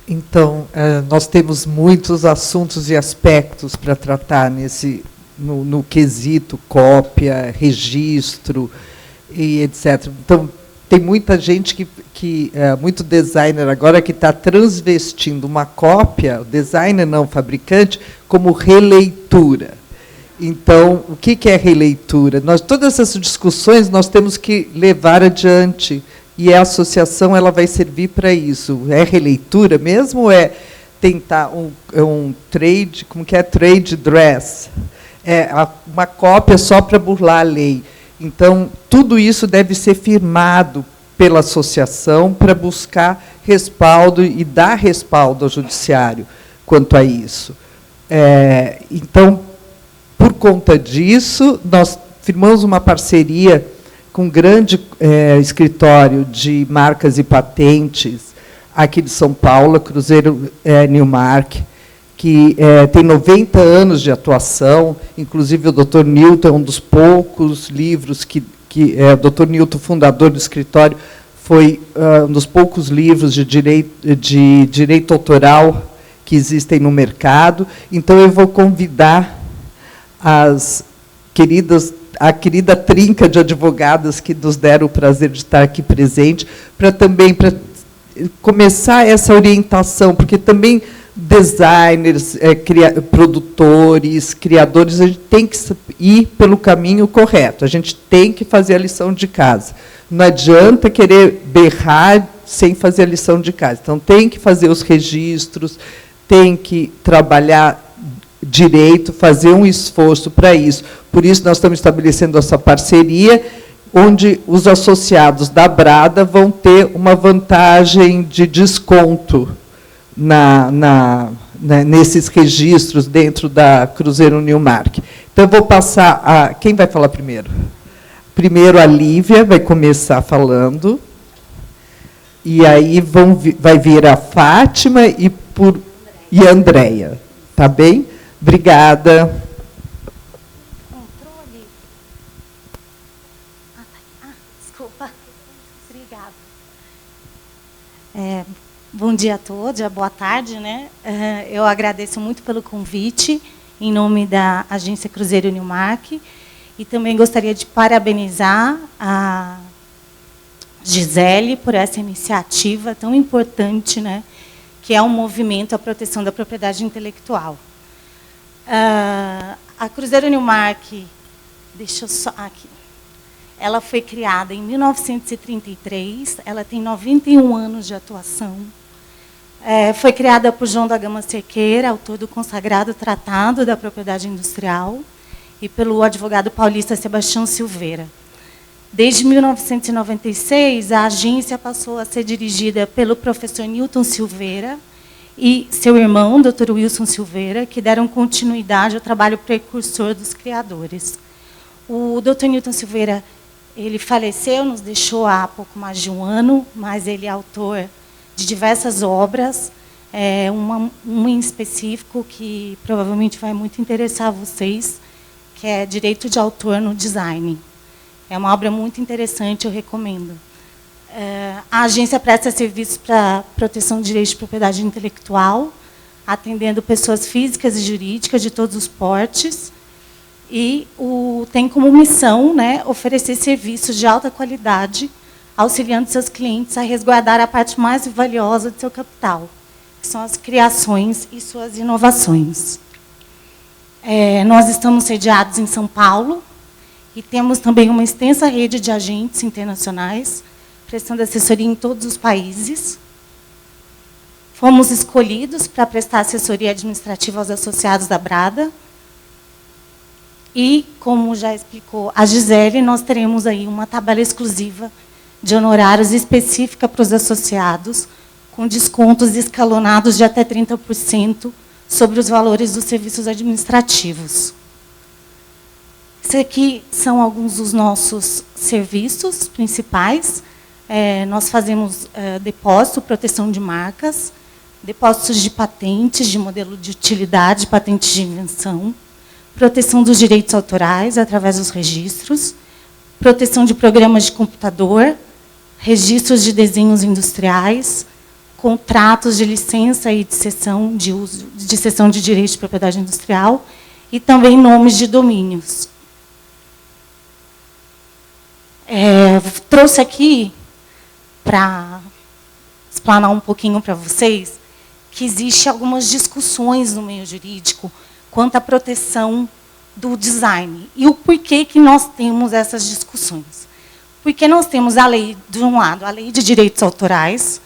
Então, nós temos muitos assuntos e aspectos para tratar no quesito cópia, registro e etc. Então, tem muita gente muito designer agora que está transvestindo uma cópia, designer não, fabricante, como releitura. Então, o que é releitura? Todas essas discussões nós temos que levar adiante, e a associação ela vai servir para isso. É releitura mesmo ou é tentar um trade, como que é trade dress? É uma cópia só para burlar a lei. Então, tudo isso deve ser firmado pela associação para buscar respaldo e dar respaldo ao judiciário quanto a isso. Então, por conta disso, nós firmamos uma parceria com um grande escritório de marcas e patentes aqui de São Paulo, Cruzeiro Newmark, que tem 90 anos de atuação, inclusive o Dr. Newton é um dos poucos livros o Dr. Newton, fundador do escritório, foi um dos poucos livros de direito autoral que existem no mercado. Então, eu vou convidar a querida trinca de advogadas que nos deram o prazer de estar aqui presente, para começar essa orientação, porque também designers, produtores, criadores, a gente tem que ir pelo caminho correto, a gente tem que fazer a lição de casa. Não adianta querer berrar sem fazer a lição de casa. Então, tem que fazer os registros, tem que trabalhar direito, fazer um esforço para isso. Por isso, nós estamos estabelecendo essa parceria, onde os associados da Brada vão ter uma vantagem de desconto nesses registros dentro da Cruzeiro Newmark. Então, eu vou passar a... Quem vai falar primeiro? Primeiro, a Lívia vai começar falando, e aí vai vir a Fátima e a Andréia. Tá bem? Obrigada. Desculpa. Obrigada. Bom dia a todos, boa tarde, né? Eu agradeço muito pelo convite, em nome da Agência Cruzeiro Newmark, e também gostaria de parabenizar a Gisele por essa iniciativa tão importante, né? Que é um movimento à proteção da propriedade intelectual. A Cruzeiro Newmark, deixa eu só aqui. Ela foi criada em 1933, ela tem 91 anos de atuação. Foi criada por João da Gama Cerqueira, autor do consagrado Tratado da Propriedade Industrial, e pelo advogado paulista Sebastião Silveira. Desde 1996, a agência passou a ser dirigida pelo professor Newton Silveira e seu irmão, Dr. Wilson Silveira, que deram continuidade ao trabalho precursor dos criadores. O Dr. Newton Silveira, ele faleceu, nos deixou há pouco mais de um ano, mas ele é autor de diversas obras, uma em específico que provavelmente vai muito interessar vocês, que é Direito de Autor no Design. É uma obra muito interessante, eu recomendo. A agência presta serviços para proteção de direitos de propriedade intelectual, atendendo pessoas físicas e jurídicas de todos os portes, e tem como missão, né, oferecer serviços de alta qualidade, auxiliando seus clientes a resguardar a parte mais valiosa do seu capital, que são as criações e suas inovações. Nós estamos sediados em São Paulo e temos também uma extensa rede de agentes internacionais, prestando assessoria em todos os países. Fomos escolhidos para prestar assessoria administrativa aos associados da Brada. E, como já explicou a Gisele, nós teremos aí uma tabela exclusiva de honorários específica para os associados, com descontos escalonados de até 30% sobre os valores dos serviços administrativos. Esses aqui são alguns dos nossos serviços principais. Nós fazemos depósito, proteção de marcas, depósitos de patentes, de modelo de utilidade, patentes de invenção, proteção dos direitos autorais através dos registros, proteção de programas de computador, registros de desenhos industriais, contratos de licença e de cessão de uso, de cessão de direitos de propriedade industrial, e também nomes de domínios. Trouxe aqui, para explanar um pouquinho para vocês, que existem algumas discussões no meio jurídico quanto à proteção do design. E o porquê que nós temos essas discussões. Porque nós temos a lei, de um lado, a lei de direitos autorais,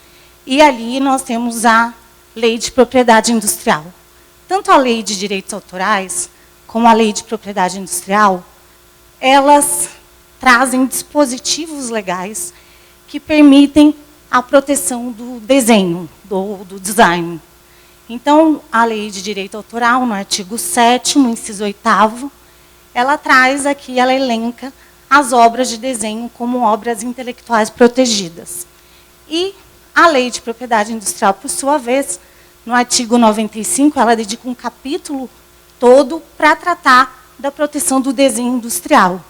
e ali nós temos a lei de propriedade industrial. Tanto a lei de direitos autorais, como a lei de propriedade industrial, elas trazem dispositivos legais que permitem a proteção do desenho, do design. Então, a lei de direito autoral, no artigo 7º, inciso 8º, ela traz aqui, ela elenca as obras de desenho como obras intelectuais protegidas. E a lei de propriedade industrial, por sua vez, no artigo 95, ela dedica um capítulo todo para tratar da proteção do desenho industrial.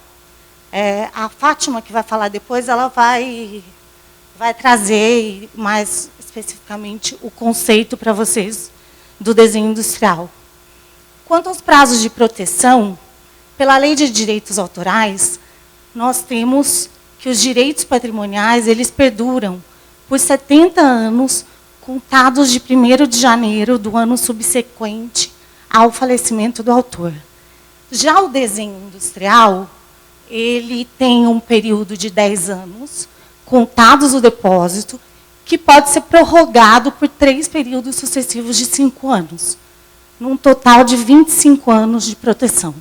A Fátima, que vai falar depois, ela vai trazer mais especificamente o conceito para vocês do desenho industrial. Quanto aos prazos de proteção, pela lei de direitos autorais, nós temos que os direitos patrimoniais eles perduram por 70 anos, contados de 1º de janeiro do ano subsequente ao falecimento do autor. Já o desenho industrial, ele tem um período de 10 anos, contados o depósito, que pode ser prorrogado por 3 períodos sucessivos de 5 anos, num total de 25 anos de proteção.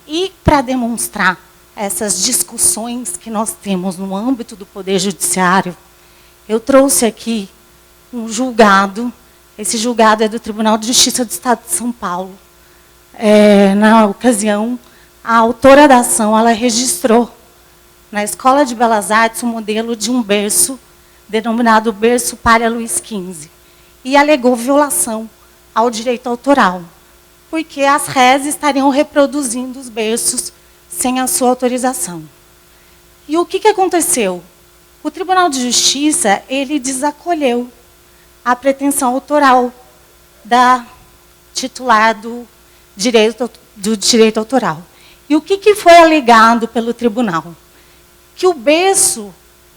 E, para demonstrar essas discussões que nós temos no âmbito do Poder Judiciário, eu trouxe aqui um julgado. Esse julgado é do Tribunal de Justiça do Estado de São Paulo. Na ocasião, a autora da ação ela registrou na Escola de Belas Artes o modelo de um berço, denominado berço Pária Luiz XV, e alegou violação ao direito autoral, porque as réis estariam reproduzindo os berços sem a sua autorização. E o que aconteceu? O Tribunal de Justiça ele desacolheu a pretensão autoral da titular do direito autoral. E o que foi alegado pelo tribunal? Que o berço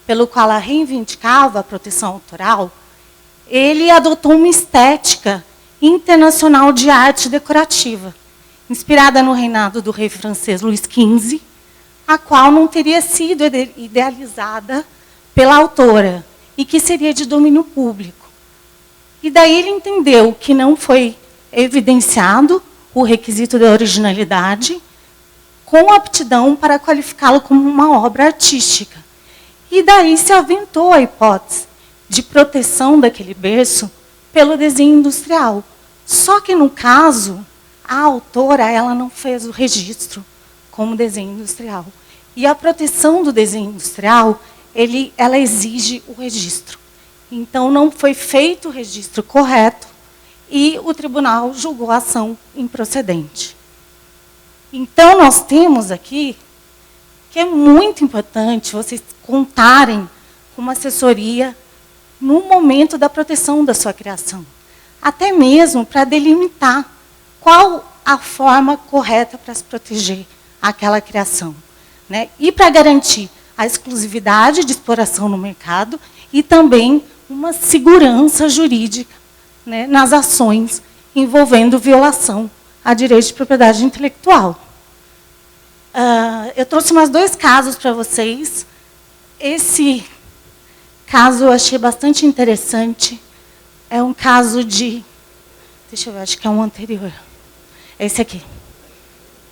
pelo qual ela reivindicava a proteção autoral, ele adotou uma estética internacional de arte decorativa, inspirada no reinado do rei francês Luís XV, a qual não teria sido idealizada pela autora e que seria de domínio público. E daí ele entendeu que não foi evidenciado o requisito da originalidade com aptidão para qualificá-lo como uma obra artística. E daí se aventou a hipótese de proteção daquele berço pelo desenho industrial. Só que, no caso, a autora ela não fez o registro como desenho industrial. E a proteção do desenho industrial, ela exige o registro. Então, não foi feito o registro correto e o tribunal julgou a ação improcedente. Então, nós temos aqui que é muito importante vocês contarem com uma assessoria no momento da proteção da sua criação. Até mesmo para delimitar qual a forma correta para se proteger aquela criação, né? E para garantir a exclusividade de exploração no mercado e também uma segurança jurídica, né, nas ações envolvendo violação a direito de propriedade intelectual. Eu trouxe mais 2 casos para vocês. Esse caso eu achei bastante interessante. É um caso de... Deixa eu ver, acho que é um anterior. Esse aqui.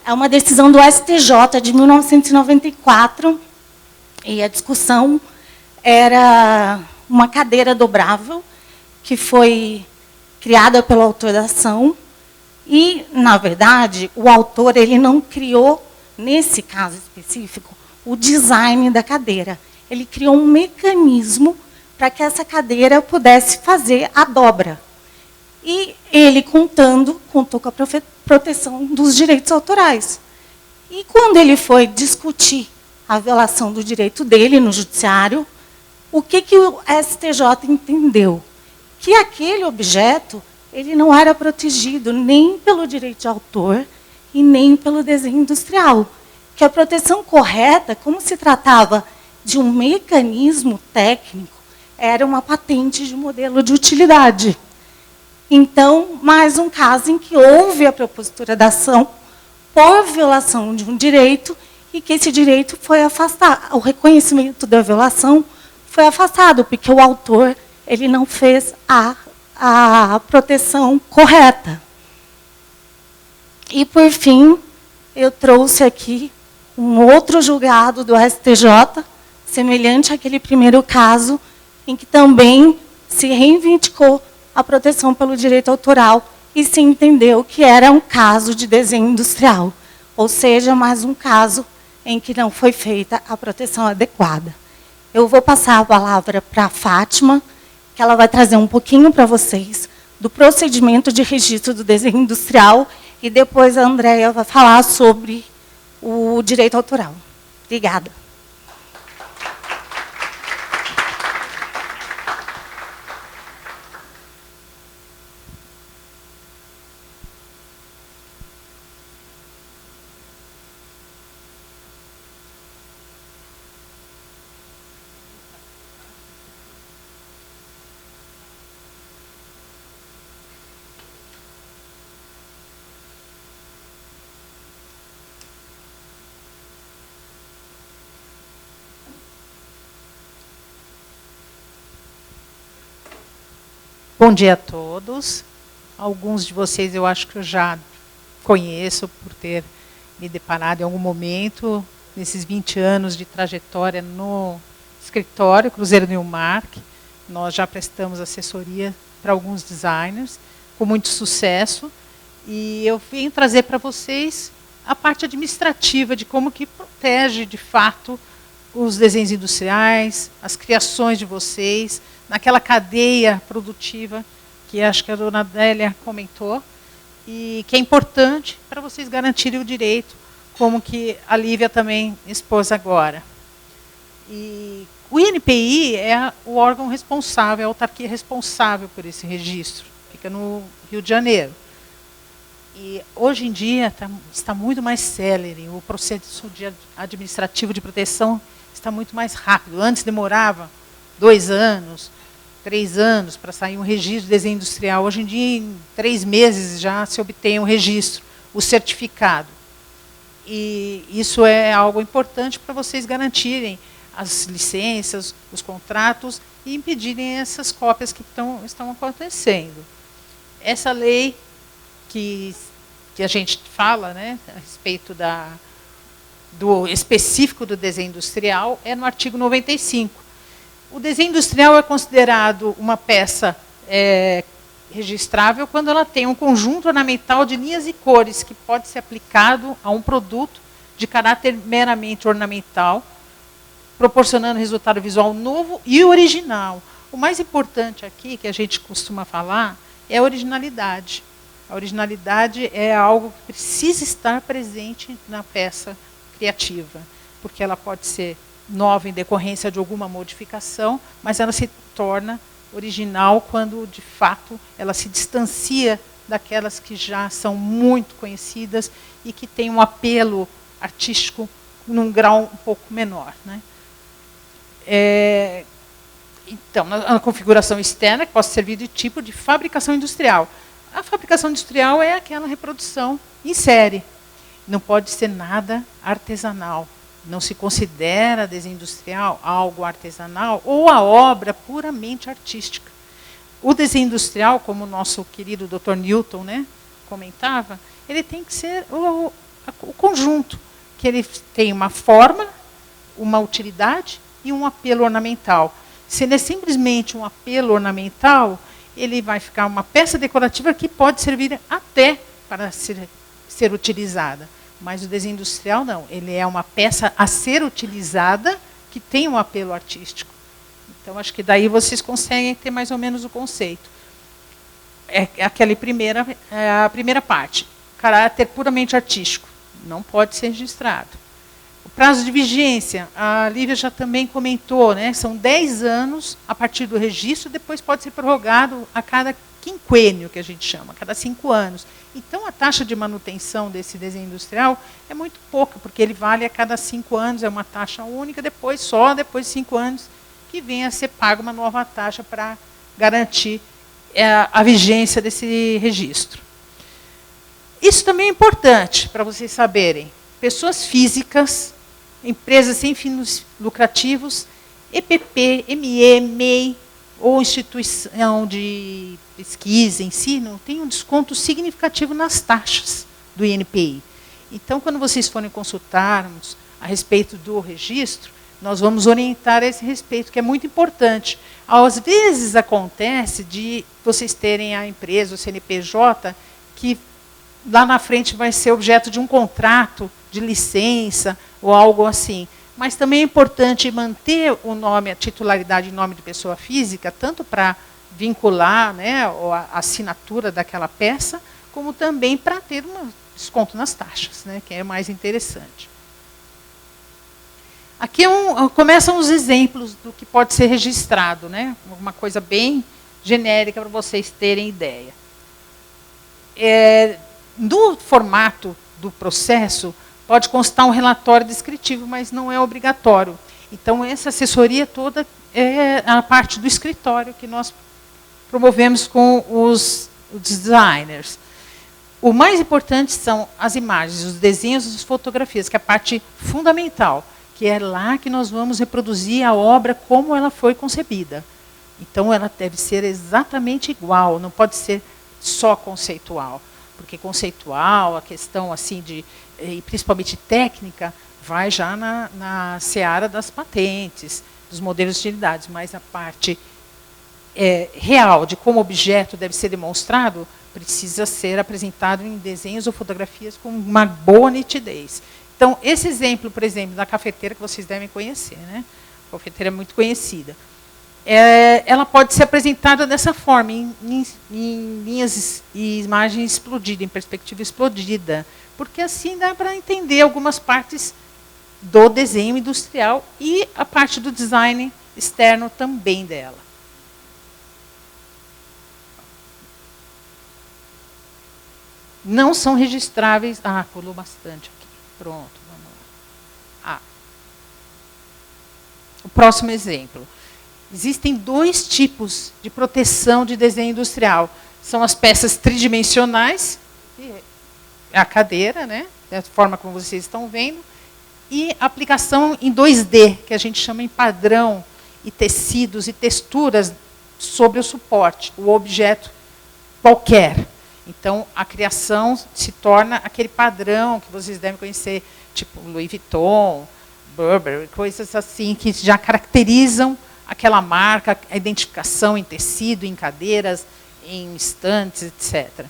É uma decisão do STJ de 1994. E a discussão era uma cadeira dobrável que foi criada pelo autor da ação. E, na verdade, o autor ele não criou, nesse caso específico, o design da cadeira. Ele criou um mecanismo para que essa cadeira pudesse fazer a dobra. E ele contou com a proteção dos direitos autorais. E quando ele foi discutir a violação do direito dele no judiciário, O que o STJ entendeu? Que aquele objeto ele não era protegido nem pelo direito de autor e nem pelo desenho industrial. Que a proteção correta, como se tratava de um mecanismo técnico, era uma patente de modelo de utilidade. Então, mais um caso em que houve a propositura da ação por violação de um direito e que esse direito foi afastado. O reconhecimento da violação foi afastado, porque o autor ele não fez a proteção correta. E, por fim, eu trouxe aqui um outro julgado do STJ, semelhante àquele primeiro caso, em que também se reivindicou a proteção pelo direito autoral e se entendeu que era um caso de desenho industrial, ou seja, mais um caso em que não foi feita a proteção adequada. Eu vou passar a palavra para a Fátima, que ela vai trazer um pouquinho para vocês do procedimento de registro do desenho industrial, e depois a Andréia vai falar sobre o direito autoral. Obrigada. Bom dia a todos. Alguns de vocês eu acho que eu já conheço por ter me deparado em algum momento, nesses 20 anos de trajetória no escritório Cruzeiro Newmark. Nós já prestamos assessoria para alguns designers, com muito sucesso. E eu vim trazer para vocês a parte administrativa de como que protege, de fato, os desenhos industriais, as criações de vocês, naquela cadeia produtiva que acho que a dona Adélia comentou, e que é importante para vocês garantirem o direito, como que a Lívia também expôs agora. E o INPI é o órgão responsável, a autarquia responsável por esse registro, fica no Rio de Janeiro. E hoje em dia está muito mais célere, o processo administrativo de proteção está muito mais rápido. Antes demorava 2 anos, 3 anos para sair um registro de desenho industrial. Hoje em dia, em 3 meses, já se obtém um registro, o certificado. E isso é algo importante para vocês garantirem as licenças, os contratos e impedirem essas cópias que estão acontecendo. Essa lei que a gente fala, né, a respeito do específico do desenho industrial é no artigo 95. O desenho industrial é considerado uma peça registrável quando ela tem um conjunto ornamental de linhas e cores que pode ser aplicado a um produto de caráter meramente ornamental, proporcionando resultado visual novo e original. O mais importante aqui, que a gente costuma falar, é a originalidade. A originalidade é algo que precisa estar presente na peça criativa, porque ela pode ser nova em decorrência de alguma modificação, mas ela se torna original quando, de fato, ela se distancia daquelas que já são muito conhecidas e que têm um apelo artístico num grau um pouco menor, né? Então, na configuração externa, que pode servir de tipo de fabricação industrial. A fabricação industrial é aquela reprodução em série. Não pode ser nada artesanal. Não se considera desenho industrial algo artesanal ou a obra puramente artística. O desenho industrial, como o nosso querido Dr. Newton, né, comentava, ele tem que ser o conjunto, que ele tem uma forma, uma utilidade e um apelo ornamental. Se ele é simplesmente um apelo ornamental, ele vai ficar uma peça decorativa que pode servir até para ser utilizada. Mas o desenho industrial não, ele é uma peça a ser utilizada que tem um apelo artístico. Então, acho que daí vocês conseguem ter mais ou menos o conceito. É a primeira parte, caráter puramente artístico, não pode ser registrado. O prazo de vigência, a Lívia já também comentou, né? São 10 anos a partir do registro, depois pode ser prorrogado a cada quinquênio, que a gente chama, a cada 5 anos. Então, a taxa de manutenção desse desenho industrial é muito pouca, porque ele vale a cada 5 anos, é uma taxa única, depois de 5 anos, que vem a ser paga uma nova taxa para garantir a vigência desse registro. Isso também é importante para vocês saberem. Pessoas físicas, empresas sem fins lucrativos, EPP, ME, MEI, ou instituição de pesquisa, ensino, tem um desconto significativo nas taxas do INPI. Então, quando vocês forem consultarmos a respeito do registro, nós vamos orientar a esse respeito, que é muito importante. Às vezes acontece de vocês terem a empresa, o CNPJ, que lá na frente vai ser objeto de um contrato de licença ou algo assim. Mas também é importante manter o nome, a titularidade em nome de pessoa física, tanto para vincular, né, a assinatura daquela peça, como também para ter um desconto nas taxas, né, que é mais interessante. Aqui começam os exemplos do que pode ser registrado, né, uma coisa bem genérica para vocês terem ideia. No formato do processo, pode constar um relatório descritivo, mas não é obrigatório. Então, essa assessoria toda é a parte do escritório que nós promovemos com os designers. O mais importante são as imagens, os desenhos e as fotografias, que é a parte fundamental, que é lá que nós vamos reproduzir a obra como ela foi concebida. Então, ela deve ser exatamente igual, não pode ser só conceitual. Porque conceitual, a questão assim e principalmente técnica, vai já na seara das patentes, dos modelos de utilidades, mas a parte real de como o objeto deve ser demonstrado precisa ser apresentado em desenhos ou fotografias com uma boa nitidez. Então, esse exemplo, por exemplo, da cafeteira, que vocês devem conhecer, né? A cafeteira é muito conhecida. Ela pode ser apresentada dessa forma, em linhas e imagens explodidas, em perspectiva explodida, porque assim dá para entender algumas partes do desenho industrial e a parte do design externo também dela. Não são registráveis... pulou bastante aqui. Pronto, vamos lá. O próximo exemplo. Existem 2 tipos de proteção de desenho industrial. São as peças tridimensionais, que é a cadeira, né, da forma como vocês estão vendo, e a aplicação em 2D, que a gente chama em padrão, e tecidos e texturas sobre o suporte, o objeto qualquer. Então, a criação se torna aquele padrão que vocês devem conhecer, tipo Louis Vuitton, Burberry, coisas assim, que já caracterizam aquela marca, a identificação em tecido, em cadeiras, em estantes, etc.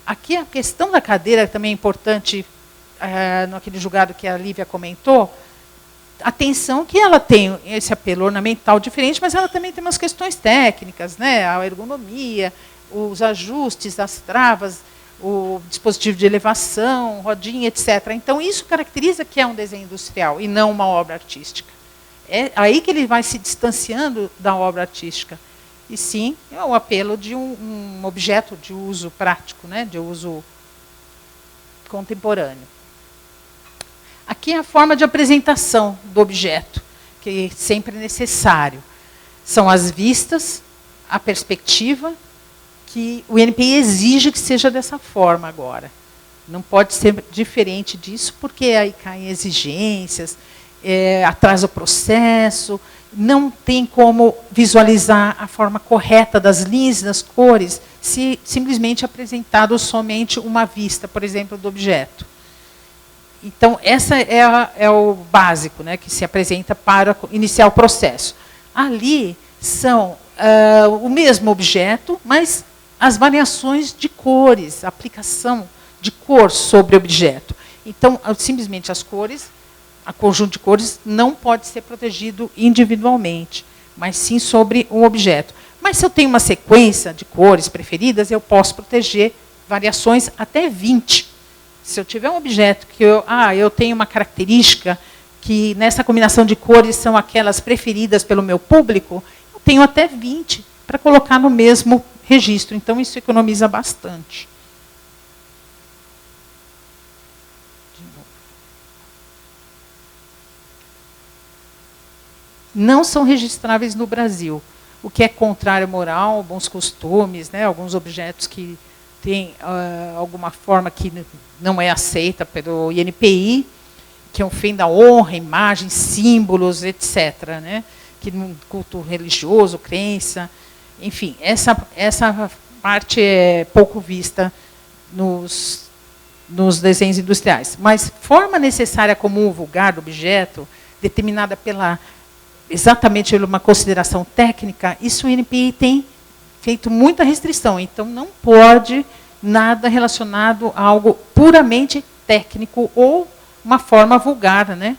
Aqui a questão da cadeira também é importante, naquele julgado que a Lívia comentou, atenção que ela tem esse apelo ornamental diferente, mas ela também tem umas questões técnicas, né? A ergonomia, os ajustes, as travas, o dispositivo de elevação, rodinha, etc. Então, isso caracteriza que é um desenho industrial e não uma obra artística. É aí que ele vai se distanciando da obra artística. E sim, é o apelo de um objeto de uso prático, né, de uso contemporâneo. Aqui é a forma de apresentação do objeto, que sempre é necessário. São as vistas, a perspectiva, que o INPI exige que seja dessa forma agora. Não pode ser diferente disso, porque aí caem exigências, atrasa o processo, não tem como visualizar a forma correta das linhas e das cores se simplesmente apresentado somente uma vista, por exemplo, do objeto. Então, essa é o básico, né, que se apresenta para iniciar o processo. Ali são o mesmo objeto, mas as variações de cores, a aplicação de cor sobre o objeto. Então, simplesmente as cores, a conjunto de cores não pode ser protegido individualmente, mas sim sobre um objeto. Mas se eu tenho uma sequência de cores preferidas, eu posso proteger variações até 20. Se eu tiver um objeto que eu tenho uma característica que nessa combinação de cores são aquelas preferidas pelo meu público, eu tenho até 20 para colocar no mesmo registro. Então, isso economiza bastante. Não são registráveis no Brasil, o que é contrário à moral, bons costumes, né, alguns objetos que têm alguma forma que não é aceita pelo INPI, que ofende a honra, imagem, símbolos, etc., né, que no culto religioso, crença, enfim, essa parte é pouco vista nos desenhos industriais. Mas forma necessária comum vulgar do objeto, determinada exatamente por uma consideração técnica, isso o INPI tem feito muita restrição. Então, não pode nada relacionado a algo puramente técnico ou uma forma vulgar, né,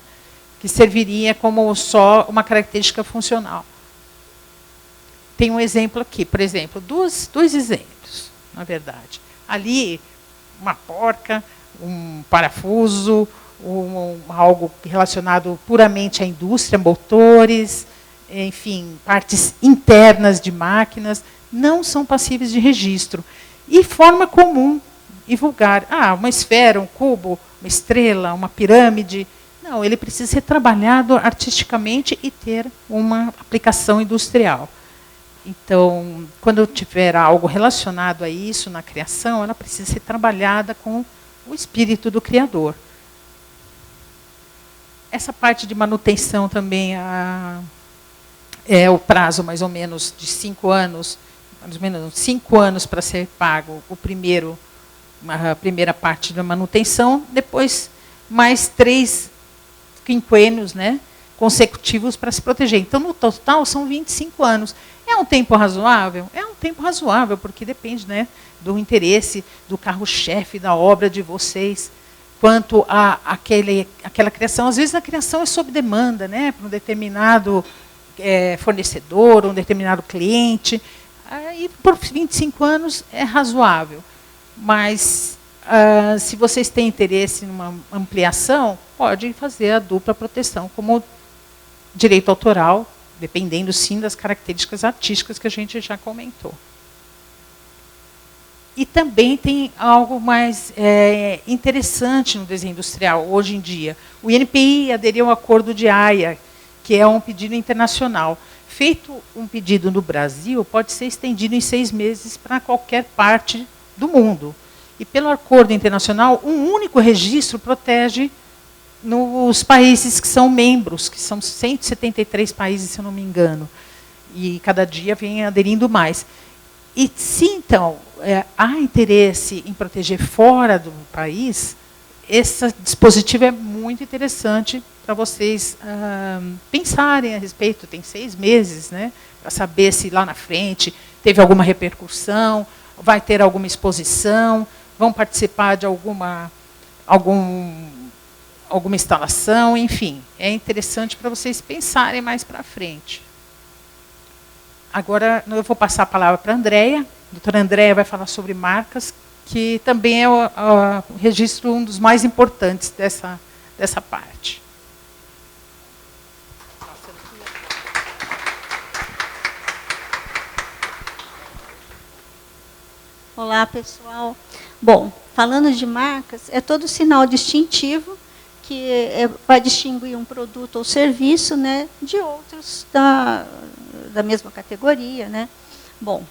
que serviria como só uma característica funcional. Tem um exemplo aqui, por exemplo, dois exemplos, na verdade. Ali, uma porca, um parafuso, algo relacionado puramente à indústria, motores, enfim, partes internas de máquinas, não são passíveis de registro. E forma comum e vulgar. Uma esfera, um cubo, uma estrela, uma pirâmide. Não, ele precisa ser trabalhado artisticamente e ter uma aplicação industrial. Então, quando tiver algo relacionado a isso na criação, ela precisa ser trabalhada com o espírito do criador. Essa parte de manutenção também é o prazo mais ou menos de 5 anos, mais ou menos 5 anos para ser pago a primeira parte da manutenção, depois mais 3 quinquênios, né, consecutivos para se proteger. Então, no total, são 25 anos. É um tempo razoável? É um tempo razoável, porque depende, né, do interesse do carro-chefe da obra de vocês, quanto a aquela criação. Às vezes, a criação é sob demanda, né, para um determinado fornecedor, um determinado cliente. E por 25 anos é razoável. Mas, se vocês têm interesse em uma ampliação, pode fazer a dupla proteção, como direito autoral, dependendo, sim, das características artísticas que a gente já comentou. E também tem algo mais interessante no desenho industrial, hoje em dia. O INPI aderiu ao Acordo de Haia, que é um pedido internacional. Feito um pedido no Brasil, pode ser estendido em 6 meses para qualquer parte do mundo. E pelo acordo internacional, um único registro protege nos países que são membros, que são 173 países, se eu não me engano. E cada dia vem aderindo mais. E se, então, há interesse em proteger fora do país, esse dispositivo é muito interessante para vocês pensarem a respeito. Tem 6 meses, né, para saber se lá na frente teve alguma repercussão, vai ter alguma exposição, vão participar de alguma instalação, enfim. É interessante para vocês pensarem mais para frente. Agora, eu vou passar a palavra para a Andréia. A doutora Andréia vai falar sobre marcas, que também é o registro um dos mais importantes dessa parte. Olá, pessoal. Bom, falando de marcas, é todo sinal distintivo que vai distinguir um produto ou serviço, né, de outros da mesma categoria, né? Bom,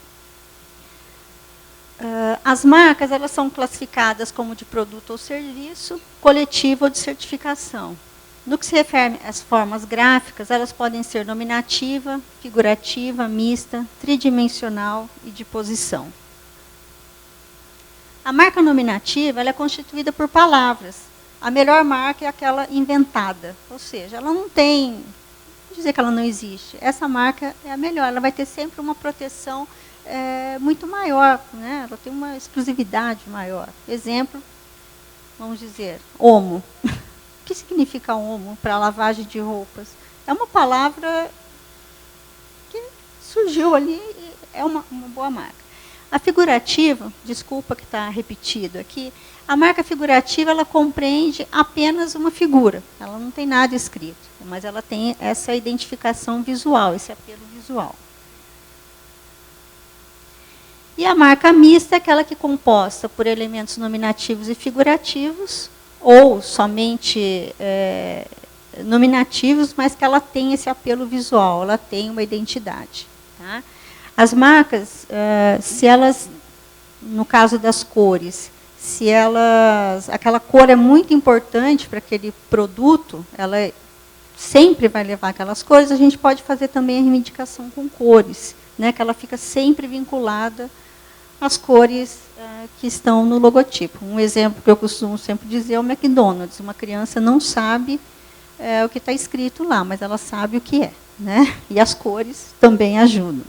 as marcas, elas são classificadas como de produto ou serviço, coletivo ou de certificação. No que se refere às formas gráficas, elas podem ser nominativa, figurativa, mista, tridimensional e de posição. A marca nominativa, ela é constituída por palavras. A melhor marca é aquela inventada, ou seja, ela não tem, vou dizer que ela não existe. Essa marca é a melhor, ela vai ter sempre uma proteção muito maior, né? Ela tem uma exclusividade maior. Exemplo, vamos dizer, Omo. O que significa Omo para lavagem de roupas? É uma palavra que surgiu ali, é uma boa marca. A figurativa, desculpa que está repetido aqui, a marca figurativa ela compreende apenas uma figura, ela não tem nada escrito, mas ela tem essa identificação visual, esse apelo visual. E a marca mista é aquela que é composta por elementos nominativos e figurativos, ou somente nominativos, mas que ela tem esse apelo visual, ela tem uma identidade. Tá? As marcas, se elas, no caso das cores, se elas, aquela cor é muito importante para aquele produto, ela sempre vai levar aquelas cores, a gente pode fazer também a reivindicação com cores, né, que ela fica sempre vinculada às cores que estão no logotipo. Um exemplo que eu costumo sempre dizer é o McDonald's. Uma criança não sabe o que está escrito lá, mas ela sabe o que é, né? E as cores também ajudam.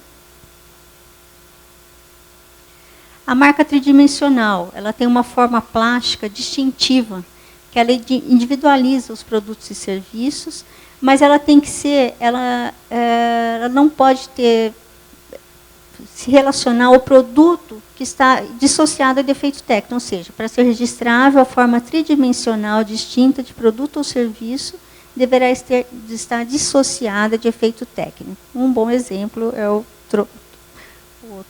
A marca tridimensional, ela tem uma forma plástica distintiva, que ela individualiza os produtos e serviços, mas ela tem que ser, ela não pode se relacionar ao produto que está dissociado a defeito técnico, ou seja, para ser registrável, a forma tridimensional distinta de produto ou serviço deverá estar dissociada de efeito técnico. Um bom exemplo é o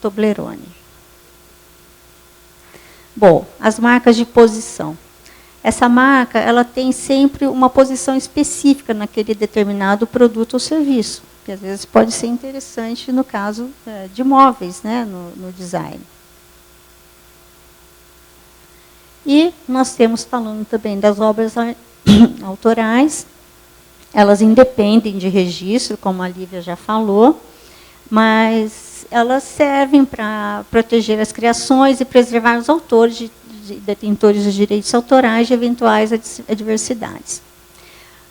Toblerone. Bom, as marcas de posição. Essa marca, ela tem sempre uma posição específica naquele determinado produto ou serviço, que às vezes pode ser interessante no caso de móveis, né, no design. E nós temos, falando também das obras autorais, elas independem de registro, como a Lívia já falou, mas elas servem para proteger as criações e preservar os autores detentores dos direitos autorais de eventuais adversidades.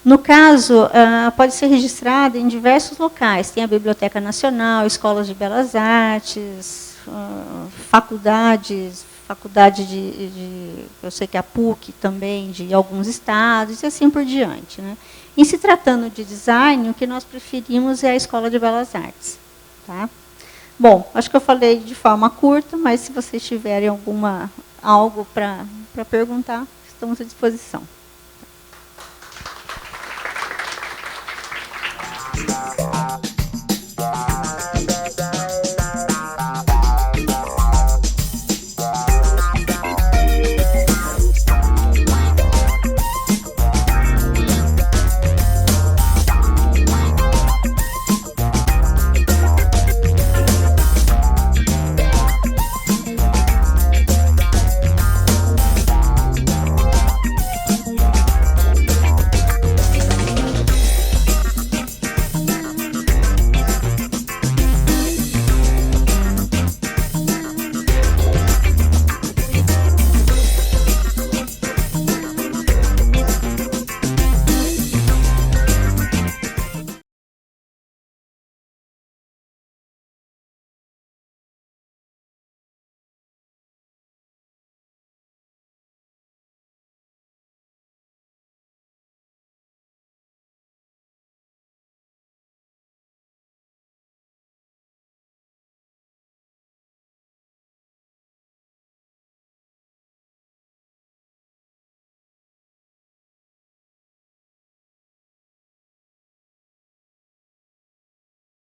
No caso, pode ser registrada em diversos locais. Tem a Biblioteca Nacional, escolas de belas artes, faculdade eu sei que a PUC também, de alguns estados, e assim por diante. Né? Em se tratando de design, o que nós preferimos é a Escola de Belas Artes. Tá? Bom, acho que eu falei de forma curta, mas se vocês tiverem algo para perguntar, estamos à disposição.